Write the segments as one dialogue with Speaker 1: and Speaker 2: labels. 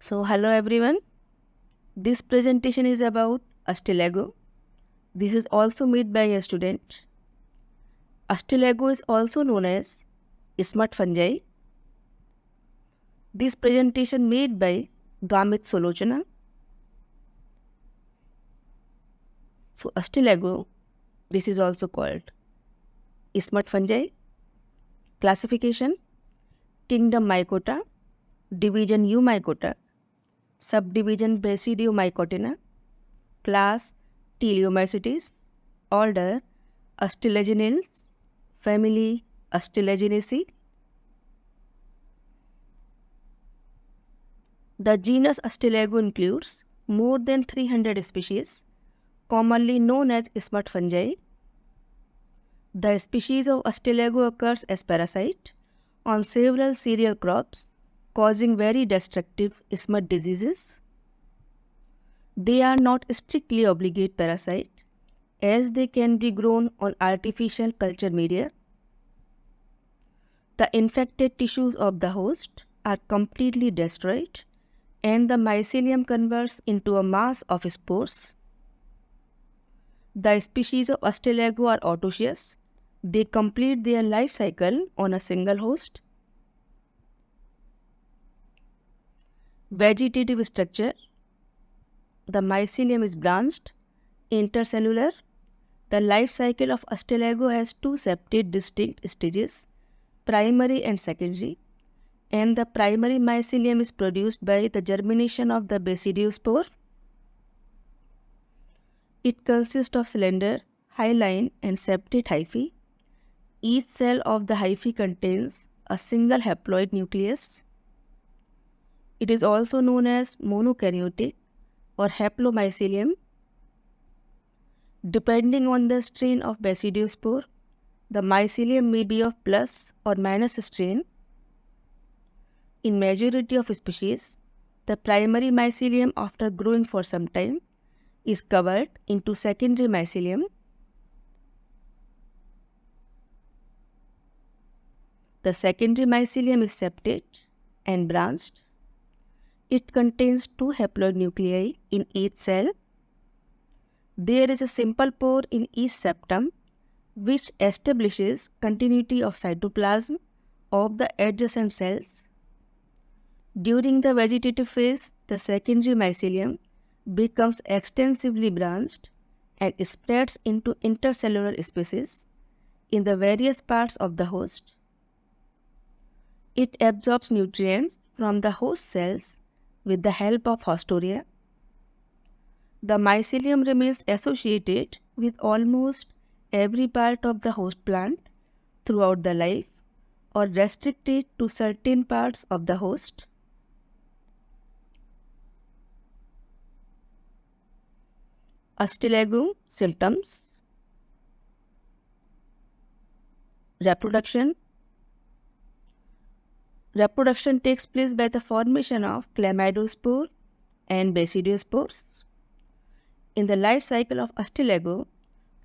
Speaker 1: So hello everyone. This presentation is about Ustilago. This is also made by a student. Ustilago is also known as smart fungi. This presentation made by Gamit Solochana. So Ustilago, this is also called smart fungi. Classification: Kingdom Mycota, Division Eumycota, Subdivision Basidiomycotina, Class Teleomycetes, Order Astilaginales, Family Astilaginaceae. The genus Ustilago includes more than 300 species, commonly known as smart fungi. The species of Ustilago occurs as parasite on several cereal crops, causing very destructive smut diseases. They are not strictly obligate parasite, as they can be grown on artificial culture media. The infected tissues of the host are completely destroyed, and the mycelium converts into a mass of spores. The species of Ustilago are autoecious. They complete their life cycle on a single host. Vegetative structure: the mycelium is branched, intercellular. The life cycle of Ustilago has two separate distinct stages, primary and secondary, and the primary mycelium is produced by the germination of the basidiospore. It consists of slender, hyaline and septate hyphae. Each cell of the hyphae contains a single haploid nucleus. It is also known as monokaryotic or haplomycelium. Depending on the strain of basidiospore, the mycelium may be of plus or minus strain. In majority of species, the primary mycelium, after growing for some time, is covered into secondary mycelium. The secondary mycelium is septate and branched. It contains two haploid nuclei in each cell. There is a simple pore in each septum which establishes continuity of cytoplasm of the adjacent cells. During the vegetative phase, the secondary mycelium becomes extensively branched and spreads into intercellular spaces in the various parts of the host. It absorbs nutrients from the host cells with the help of hostoria. The mycelium remains associated with almost every part of the host plant throughout the life, or restricted to certain parts of the host. Ustilago symptoms: reproduction. Reproduction takes place by the formation of chlamydospore and basidiospores. In the life cycle of Ustilago,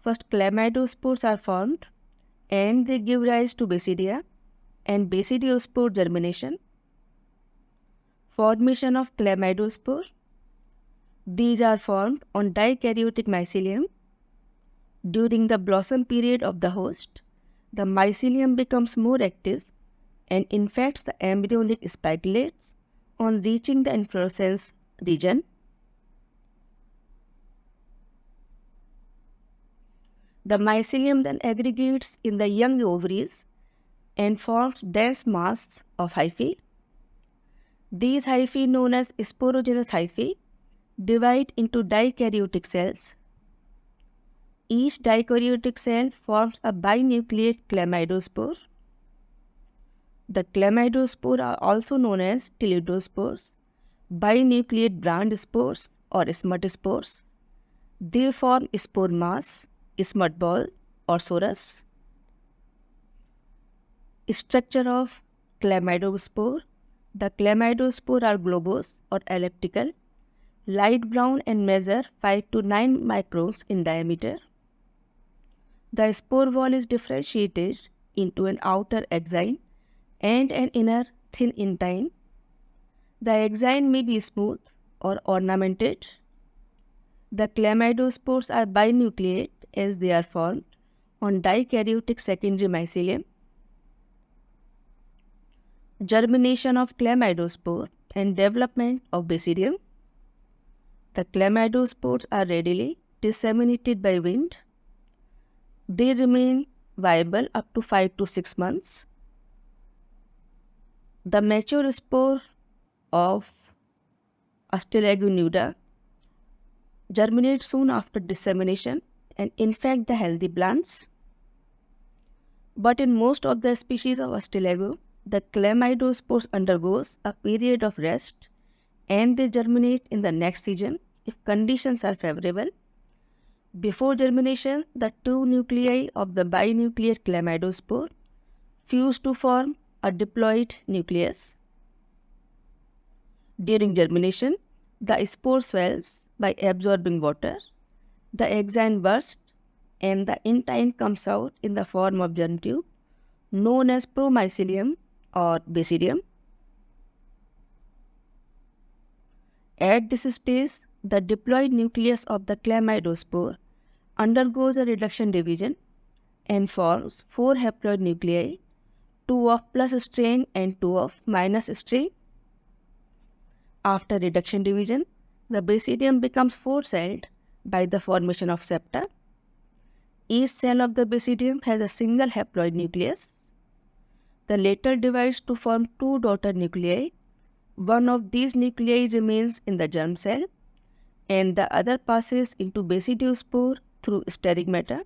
Speaker 1: first chlamydospores are formed and they give rise to basidia and basidiospore germination. Formation of chlamydospore. These are formed on dikaryotic mycelium. During the blossom period of the host, the mycelium becomes more active and infects the embryonic spikelets on reaching the inflorescence region. The mycelium then aggregates in the young ovaries and forms dense masses of hyphae. These hyphae, known as sporogenous hyphae, divide into dikaryotic cells. Each dikaryotic cell forms a binucleate chlamydospore. The chlamydospore are also known as teleodospores, binucleate brand spores or smut spores. They form spore mass, smut ball or sorus. Structure of chlamydospore. The chlamydospore are globose or elliptical, light brown and measure 5 to 9 microns in diameter. The spore wall is differentiated into an outer exine and an inner thin intine. The exine may be smooth or ornamented. The chlamydospores are binucleate as they are formed on dikaryotic secondary mycelium. Germination of chlamydospore and development of basidium. The chlamydospores are readily disseminated by wind. They remain viable up to 5 to 6 months. The mature spore of Ustilago nuda germinate soon after dissemination and infect the healthy plants. But in most of the species of Ustilago, the chlamydospores undergoes a period of rest and they germinate in the next season if conditions are favorable. Before germination, the two nuclei of the binucleate chlamydospore fuse to form a diploid nucleus. During germination, the spore swells by absorbing water, the exine bursts, and the intine comes out in the form of germ tube known as promycelium or basidium. At this stage, the diploid nucleus of the chlamydospore undergoes a reduction division and forms 4 haploid nuclei, 2 of plus strain and 2 of minus strain. After reduction division, the basidium becomes 4-celled by the formation of septa. Each cell of the basidium has a single haploid nucleus. The latter divides to form 2 daughter nuclei. One of these nuclei remains in the germ cell and the other passes into basidiospore through sterigmata.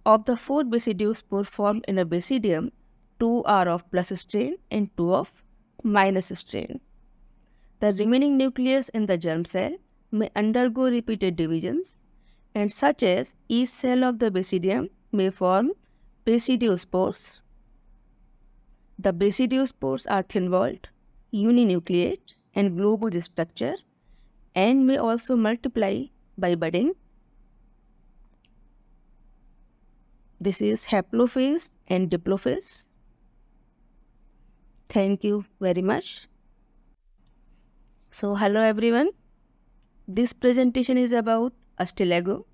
Speaker 1: Of the 4 basidiospore formed in a basidium, 2 are of plus strain and 2 of minus strain. The remaining nucleus in the germ cell may undergo repeated divisions, and such as each cell of the basidium may form basidiospores. The basidiospores are thin-walled, uninucleate, and globose structure, and may also multiply by budding. This is haplophase and diplophase. Thank you very much. So, hello everyone. This presentation is about Ustilago.